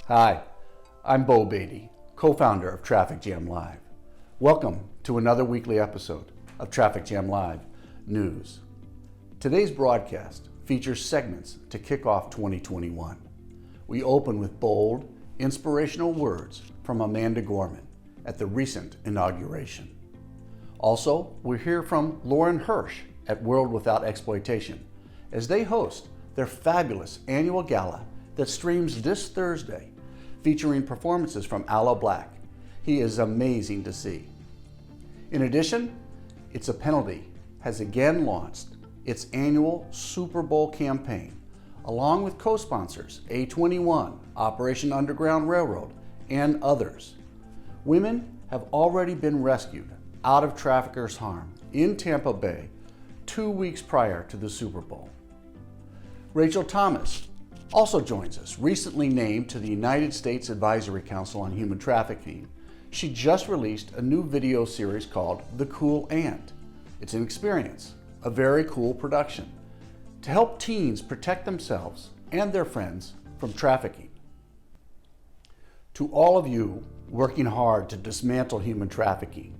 Hi, I'm Beatty, co-founder of Traffick Jam Live. Welcome to another weekly episode of Traffick Jam Live News. Today's broadcast features segments to kick off 2021. We open with bold, inspirational words from Amanda Gorman at the recent Inauguration. Also, we'll hear from Lauren Hirsch at World Without Exploitation as they host their fabulous annual gala that streams this Thursday, featuring performances from Aloe Blacc. He is amazing to see. In addition, It's a Penalty has again launched its annual Super Bowl campaign, along with co-sponsors A21, Operation Underground Railroad, and others. Women have already been rescued out of traffickers' harm in Tampa Bay 2 weeks prior to the Super Bowl. Rachel Thomas also joins us, recently named to the United States Advisory Council on Human Trafficking. She just released a new video series called The Cool Ant. It's an experience, a very cool production, to help teens protect themselves and their friends from trafficking. To all of you working hard to dismantle human trafficking,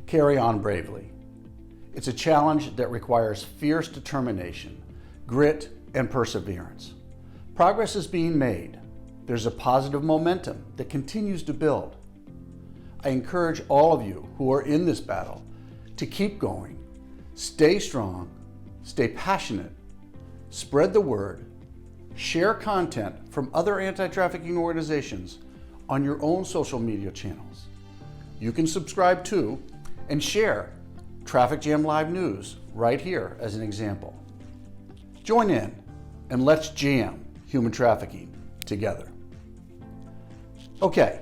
carry on bravely. It's a challenge that requires fierce determination, grit, and perseverance. Progress is being made. There's a positive momentum that continues to build. I encourage all of you who are in this battle to keep going, stay strong, stay passionate, spread the word, share content from other anti-trafficking organizations on your own social media channels. You can subscribe to and share Traffic Jam Live News right here as an example. Join in and let's jam human trafficking together. Okay,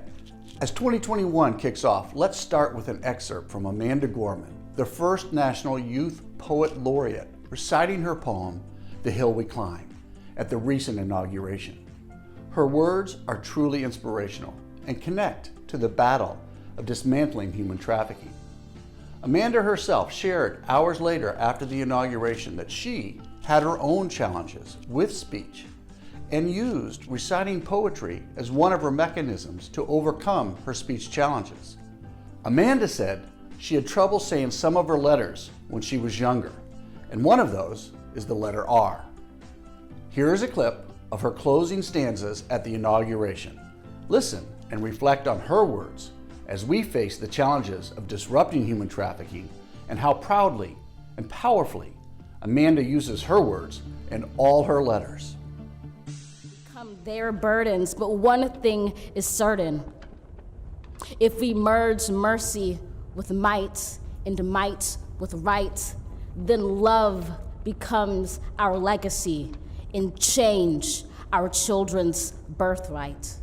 as 2021 kicks off, let's start with an excerpt from Amanda Gorman, the first National Youth Poet Laureate, reciting her poem, The Hill We Climb, at the recent inauguration. Her words are truly inspirational and connect to the battle of dismantling human trafficking. Amanda herself shared hours later after the inauguration that she had her own challenges with speech and used reciting poetry as one of her mechanisms to overcome her speech challenges. Amanda said she had trouble saying some of her letters when she was younger, and one of those is the letter R. Here is a clip of her closing stanzas at the inauguration. Listen and reflect on her words as we face the challenges of disrupting human trafficking and how proudly and powerfully Amanda uses her words in all her letters. Their burdens, but one thing is certain. If we merge mercy with might and might with right, then love becomes our legacy and change our children's birthright.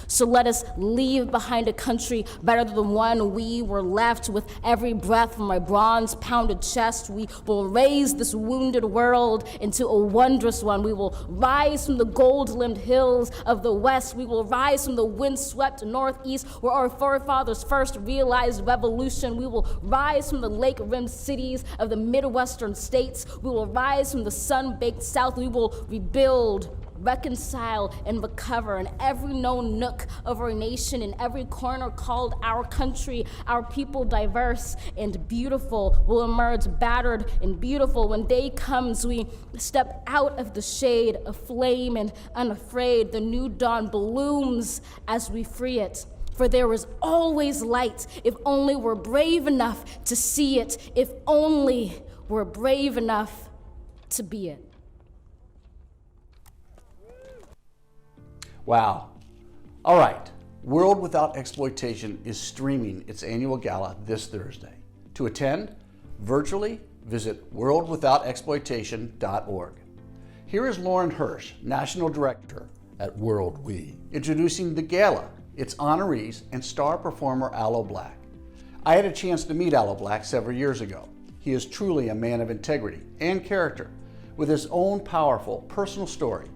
So let us leave behind a country better than the one we were left. With every breath from my bronze-pounded chest, we will raise this wounded world into a wondrous one. We will rise from the gold-limbed hills of the West. We will rise from the wind-swept Northeast, where our forefathers first realized revolution. We will rise from the lake-rimmed cities of the Midwestern states. We will rise from the sun-baked South. We will rebuild, reconcile, and recover in every known nook of our nation, in every corner called our country. Our people, diverse and beautiful, will emerge battered and beautiful. When day comes, we step out of the shade, aflame and unafraid. The new dawn blooms as we free it. For there is always light, if only we're brave enough to see it, if only we're brave enough to be it. Wow. All right. World Without Exploitation is streaming its annual gala this Thursday. To attend, virtually visit worldwithoutexploitation.org. Here is Lauren Hirsch, National Director at World We, introducing the gala, its honorees, and star performer Aloe Blacc. I had a chance to meet Aloe Blacc several years ago. He is truly a man of integrity and character, with his own powerful personal story,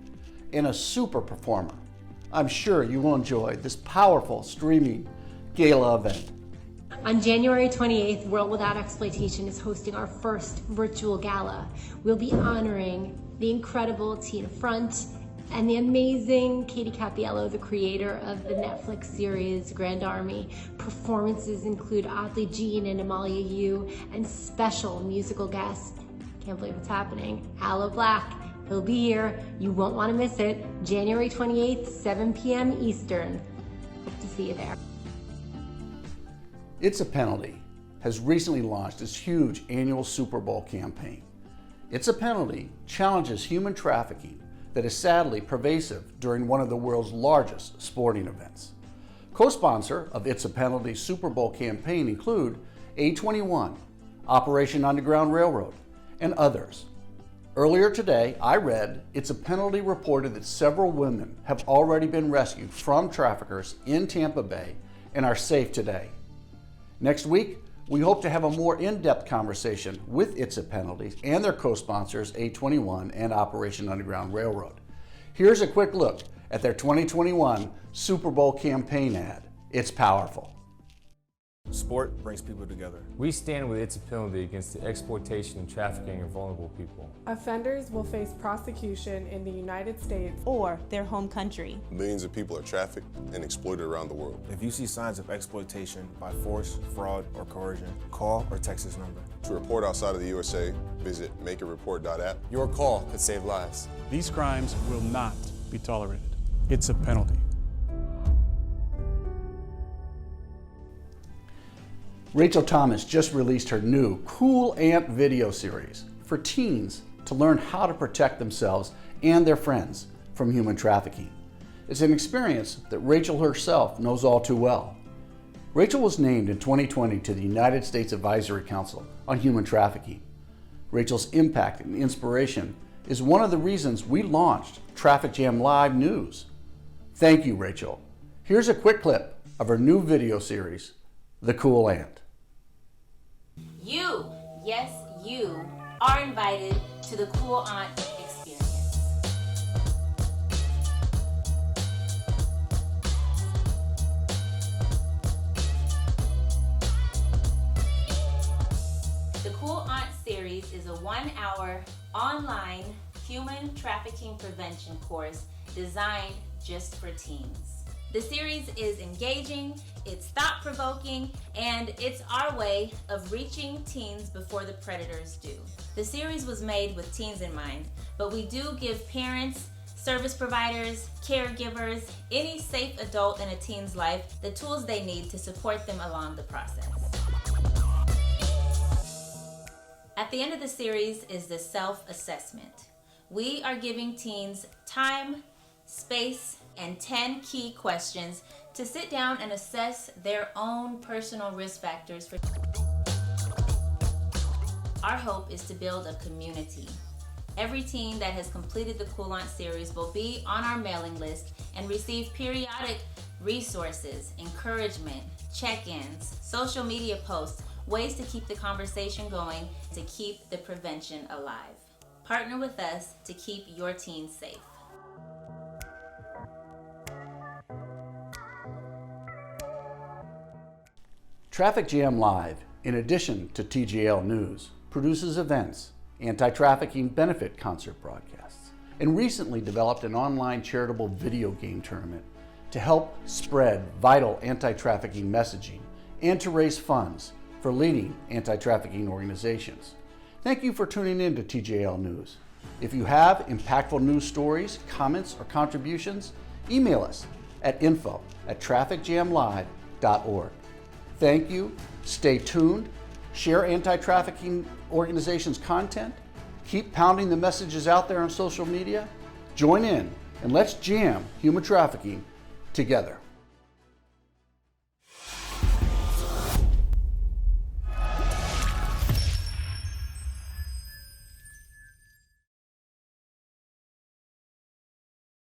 and a super performer. I'm sure you will enjoy this powerful streaming gala event. On January 28th, World Without Exploitation is hosting our first virtual gala. We'll be honoring the incredible teen front And the amazing Katie Capiello, the creator of the Netflix series Grand Army. Performances include Audley Jean and Amalia Yu, and special musical guests. Can't believe it's happening. Aloe Black. He'll be here. You won't want to miss it. January 28th, 7 p.m. Eastern. Hope to see you there. It's a Penalty has recently launched its huge annual Super Bowl campaign. It's a Penalty challenges human trafficking that is sadly pervasive during one of the world's largest sporting events. Co-sponsor of It's a Penalty Super Bowl campaign include A21, Operation Underground Railroad, and others. Earlier today, I read It's a Penalty reported that several women have already been rescued from traffickers in Tampa Bay and are safe today. Next week, we hope to have a more in-depth conversation with It's a Penalty and their co-sponsors A21 and Operation Underground Railroad. Here's a quick look at their 2021 Super Bowl campaign ad. It's powerful. Sport brings people together. We stand with It's a Penalty against the exploitation and trafficking of vulnerable people. Offenders will face prosecution in the United States or their home country. Millions of people are trafficked and exploited around the world. If you see signs of exploitation by force, fraud, or coercion, call or text this number. To report outside of the USA, visit makeareport.app. Your call could save lives. These crimes will not be tolerated. It's a penalty. Rachel Thomas just released her new Cool Ant video series for teens to learn how to protect themselves and their friends from human trafficking. It's an experience that Rachel herself knows all too well. Rachel was named in 2020 to the United States Advisory Council on Human Trafficking. Rachel's impact and inspiration is one of the reasons we launched Traffick Jam Live News. Thank you, Rachel. Here's a quick clip of her new video series, The Cool Ant. You, yes, you, are invited to the Cool Aunt experience. The Cool Aunt series is a 1-hour online human trafficking prevention course designed just for teens. The series is engaging, it's thought-provoking, and it's our way of reaching teens before the predators do. The series was made with teens in mind, but we do give parents, service providers, caregivers, any safe adult in a teen's life the tools they need to support them along the process. At the end of the series is the self-assessment. We are giving teens time, space, and 10 key questions to sit down and assess their own personal risk factors. Our hope is to build a community. Every teen that has completed the Cool Aunt series will be on our mailing list and receive periodic resources, encouragement, check-ins, social media posts, ways to keep the conversation going, to keep the prevention alive. Partner with us to keep your teens safe. Traffick Jam Live, in addition to TJL News, produces events, anti-trafficking benefit concert broadcasts, and recently developed an online charitable video game tournament to help spread vital anti-trafficking messaging and to raise funds for leading anti-trafficking organizations. Thank you for tuning in to TJL News. If you have impactful news stories, comments, or contributions, email us at info@traffickjamlive.org. Thank you, stay tuned, share anti-trafficking organizations' content, keep pounding the messages out there on social media, join in, and let's jam human trafficking together.